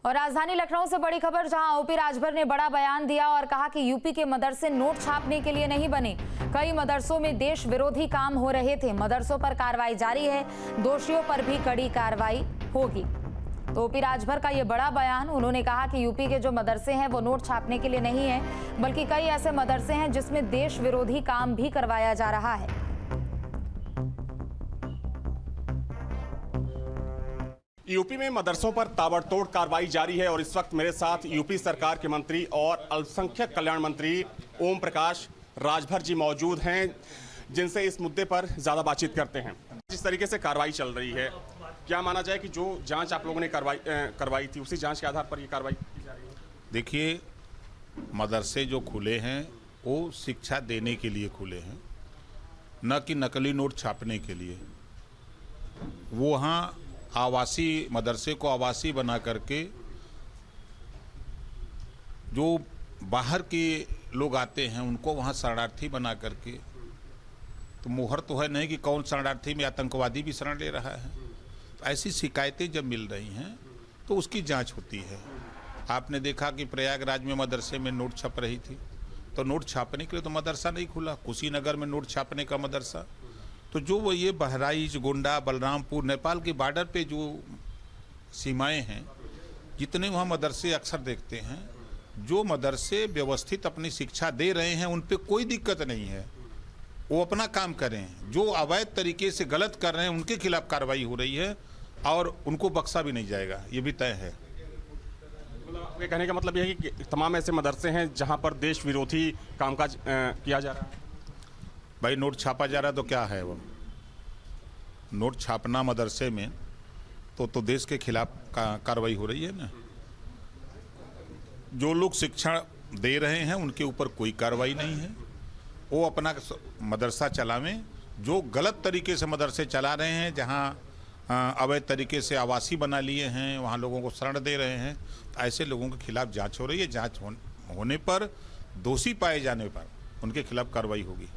और राजधानी लखनऊ से बड़ी खबर, जहां ओपी राजभर ने बड़ा बयान दिया और कहा कि यूपी के मदरसे नोट छापने के लिए नहीं बने। कई मदरसों में देश विरोधी काम हो रहे थे। मदरसों पर कार्रवाई जारी है, दोषियों पर भी कड़ी कार्रवाई होगी। तो ओपी राजभर का ये बड़ा बयान, उन्होंने कहा कि यूपी के जो मदरसे हैं वो नोट छापने के लिए नहीं है, बल्कि कई ऐसे मदरसे हैं जिसमें देश विरोधी काम भी करवाया जा रहा है। यूपी में मदरसों पर ताबड़तोड़ कार्रवाई जारी है और इस वक्त मेरे साथ यूपी सरकार के मंत्री और अल्पसंख्यक कल्याण मंत्री ओम प्रकाश राजभर जी मौजूद हैं, जिनसे इस मुद्दे पर ज़्यादा बातचीत करते हैं। जिस तरीके से कार्रवाई चल रही है, क्या माना जाए कि जो जांच आप लोगों ने करवाई थी, उसी जांच के आधार पर ये कार्रवाई की जा रही है? देखिए, मदरसे जो खुले हैं वो शिक्षा देने के लिए खुले हैं, न कि नकली नोट छापने के लिए। वो वहाँ आवासीय मदरसे को आवासीय बना करके जो बाहर के लोग आते हैं उनको वहाँ शरणार्थी बना करके, तो मोहर तो है नहीं कि कौन शरणार्थी में आतंकवादी भी शरण ले रहा है। तो ऐसी शिकायतें जब मिल रही हैं तो उसकी जांच होती है। आपने देखा कि प्रयागराज में मदरसे में नोट छप रही थी, तो नोट छापने के लिए तो मदरसा नहीं खुला। कुशीनगर में नोट छापने का मदरसा, तो जो वो ये बहराइच, गोंडा, बलरामपुर, नेपाल के बॉर्डर पे जो सीमाएं हैं, जितने वहाँ मदरसे अक्सर देखते हैं, जो मदरसे व्यवस्थित अपनी शिक्षा दे रहे हैं उन पे कोई दिक्कत नहीं है, वो अपना काम करें। जो अवैध तरीके से गलत कर रहे हैं उनके खिलाफ कार्रवाई हो रही है और उनको बख्शा भी नहीं जाएगा, ये भी तय है। ये कहने का मतलब यह है कि तमाम ऐसे मदरसे हैं जहां पर देश विरोधी कामकाज किया जा रहा है। भाई, नोट छापा जा रहा है तो क्या है? वो नोट छापना मदरसे में तो देश के खिलाफ कार्रवाई हो रही है ना। जो लोग शिक्षा दे रहे हैं उनके ऊपर कोई कार्रवाई नहीं है, वो अपना मदरसा चलावें। जो गलत तरीके से मदरसे चला रहे हैं, जहां अवैध तरीके से आवासीय बना लिए हैं, वहां लोगों को शरण दे रहे हैं, तो ऐसे लोगों के खिलाफ जांच हो रही है। जांच होने पर दोषी पाए जाने पर उनके खिलाफ कार्रवाई होगी।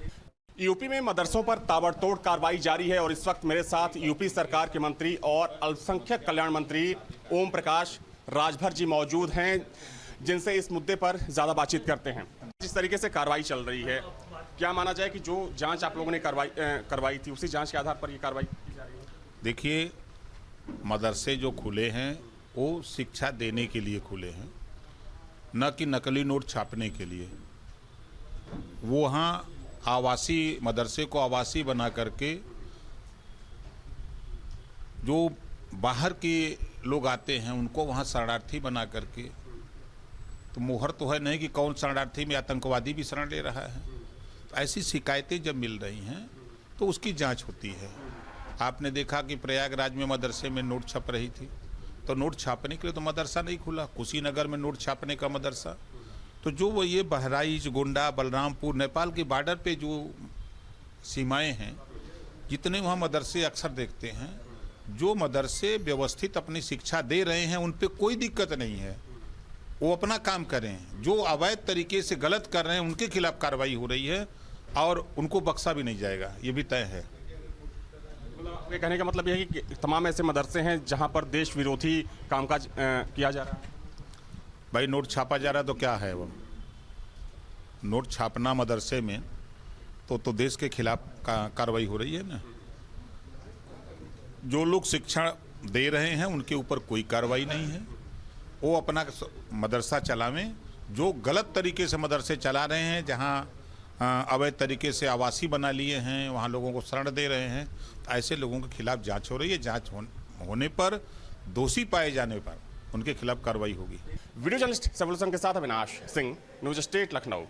यूपी में मदरसों पर ताबड़तोड़ कार्रवाई जारी है और इस वक्त मेरे साथ यूपी सरकार के मंत्री और अल्पसंख्यक कल्याण मंत्री ओम प्रकाश राजभर जी मौजूद हैं, जिनसे इस मुद्दे पर ज़्यादा बातचीत करते हैं। जिस तरीके से कार्रवाई चल रही है, क्या माना जाए कि जो जांच आप लोगों ने करवाई थी, उसी जांच के आधार पर ये कार्रवाई की जा रही है? देखिए, मदरसे जो खुले हैं वो शिक्षा देने के लिए खुले हैं, न कि नकली नोट छापने के लिए। वो वहाँ आवासीय मदरसे को आवासीय बना करके जो बाहर के लोग आते हैं उनको वहाँ शरणार्थी बना करके, तो मोहर तो है नहीं कि कौन शरणार्थी में आतंकवादी भी शरण ले रहा है। तो ऐसी शिकायतें जब मिल रही हैं तो उसकी जांच होती है। आपने देखा कि प्रयागराज में मदरसे में नोट छप रही थी, तो नोट छापने के लिए तो मदरसा नहीं खुला। कुशीनगर में नोट छापने का मदरसा, तो जो वो ये बहराइच, गोंडा, बलरामपुर, नेपाल के बॉर्डर पे जो सीमाएं हैं, जितने वहाँ मदरसे अक्सर देखते हैं, जो मदरसे व्यवस्थित अपनी शिक्षा दे रहे हैं उन पे कोई दिक्कत नहीं है, वो अपना काम करें। जो अवैध तरीके से गलत कर रहे हैं उनके खिलाफ कार्रवाई हो रही है और उनको बख्शा भी नहीं जाएगा, ये भी तय है। ये कहने का मतलब यह है कि तमाम ऐसे मदरसे हैं जहां पर देश विरोधी कामकाज किया जा रहा है। भाई, नोट छापा जा रहा है तो क्या है? वो नोट छापना मदरसे में तो देश के खिलाफ कार्रवाई हो रही है ना। जो लोग शिक्षा दे रहे हैं उनके ऊपर कोई कार्रवाई नहीं है, वो अपना मदरसा चलावें। जो गलत तरीके से मदरसे चला रहे हैं, जहां अवैध तरीके से आवासीय बना लिए हैं, वहां लोगों को शरण दे रहे हैं, तो ऐसे लोगों के खिलाफ जांच हो रही है। जांच होने पर दोषी पाए जाने पर उनके खिलाफ कार्रवाई होगी। वीडियो जर्नलिस्ट सबुल हसन के साथ अविनाश सिंह, न्यूज स्टेट लखनऊ।